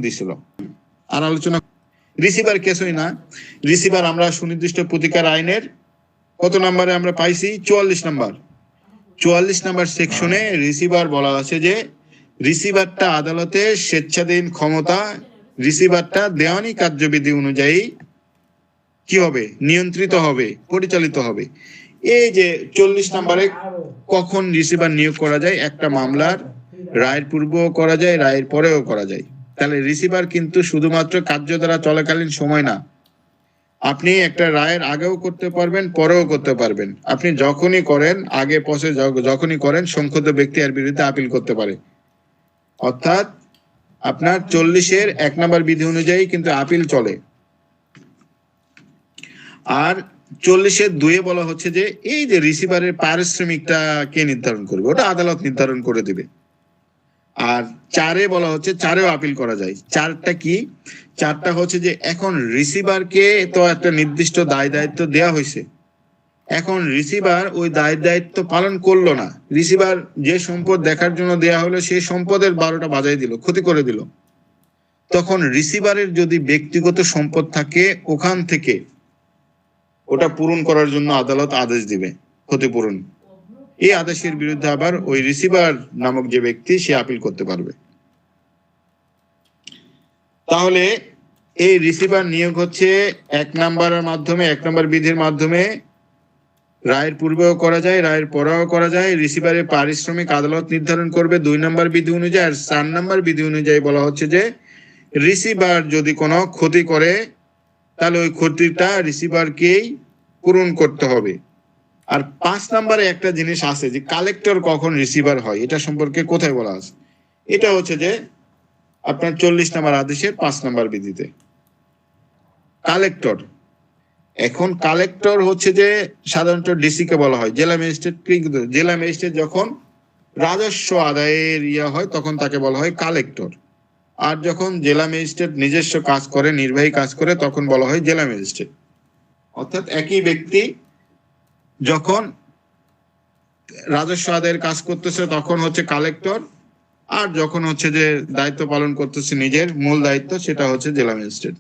দিছিল। আর আলোচনা রিসিভার কিছুই না, রিসিভার আমরা সুনির্দিষ্ট প্রতিকার আইনের কত নম্বরে আমরা পাইছি? 44 নম্বর। 44 নম্বর সেকশনে রিসিভার বলা আছে যে রিসিভারটা আদালতের স্বেচ্ছাধীন ক্ষমতা, রিসিভারটা দেওয়ানি কার্যবিধি অনুযায়ী কি হবে? নিয়ন্ত্রিত হবে, পরিচালিত হবে। এই যে 40 নম্বরে কখন রিসিভার নিয়োগ করা যায়? একটা মামলার রায়ের পূর্বেও করা যায়, রায়ের পরেও করা যায়। তাহলে রিসিভার কিন্তু শুধুমাত্র কার্যধারা চলাকালীন সময় না, আপনি একটা রায়ের আগেও করতে পারবেন, পরেও করতে পারবেন। আপনি যখনই করেন, আগে পরে যখনই করেন, সংক্ষুব্ধ ব্যক্তি এর বিরুদ্ধে আপিল করতে পারে। অর্থাৎ আপনার 40-এর 1 নম্বর বিধি অনুযায়ী কিন্তু আপিল চলে। আর 40-এর 2-এ বলা হচ্ছে যে এই যে রিসিভারের পারিশ্রমিকটা কে নির্ধারণ করবে? ওটা আদালত নির্ধারণ করে দিবে। আর 4-এ বলা হচ্ছে 4-এও আপিল করা যায়। 4টা কি? 4টা হচ্ছে যে এখন রিসিভারকে তো একটা নির্দিষ্ট দায় দায়িত্ব দেওয়া হয়েছে, এখন রিসিভার ওই দায় দায়িত্ব পালন করলো না। রিসিভার যে সম্পদ দেখার জন্য দেয়া হলো সেই সম্পদের 12টা বাজাই দিল, ক্ষতি করে দিল। তখন রিসিভারের যদি ব্যক্তিগত সম্পদ থাকে, ওখান থেকে ওটা পূরণ করার জন্য আদালত আদেশ দিবে, ক্ষতিপূরণ। এই আদেশের বিরুদ্ধে আবার ওই রিসিভার নামক যে ব্যক্তি সে আপিল করতে পারবে। তাহলে এই রিসিভার নিয়োগ হচ্ছে 1 নম্বরের মাধ্যমে, 1 নম্বর বিধির মাধ্যমে রায়ের পূর্বেও করা যায়, রায়ের পরেও করা যায়। রিসিভারের পারিশ্রমিক আদালত নির্ধারণ করবে 2 নম্বর বিধি অনুযায়ী। আর 4 নম্বর বিধি অনুযায়ী বলা হচ্ছে যে রিসিভার যদি কোনো ক্ষতি করে তাহলে ওই ক্ষতিটা রিসিভারকেই পূরণ করতে হবে। আর 5 নম্বরে একটা জিনিস আছে যে কালেক্টর কখন রিসিভার হয়, এটা সম্পর্কে কোথায় বলা আছে? এটা হচ্ছে যে আপনার 40 নম্বর আদেশের 5 নম্বর বিধিতে কালেক্টর। এখন কালেক্টর হচ্ছে যে সাধারণত ডিসি কে বলা হয়, জেলা ম্যাজিস্ট্রেট। কিন্তু জেলা ম্যাজিস্ট্রেট যখন রাজস্ব আদায়ের হয় তখন তাকে বলা হয় কালেক্টর। আর যখন জেলা ম্যাজিস্ট্রেট নিজস্ব কাজ করে, নির্বাহী কাজ করে, তখন বলা হয় জেলা ম্যাজিস্ট্রেট। অর্থাৎ একই ব্যক্তি যখন রাজস্ব আদায়ের কাজ করতেছে তখন হচ্ছে কালেক্টর, আর যখন হচ্ছে যে দায়িত্ব পালন করতেছে নিজের মূল দায়িত্ব, সেটা হচ্ছে জেলা ম্যাজিস্ট্রেট।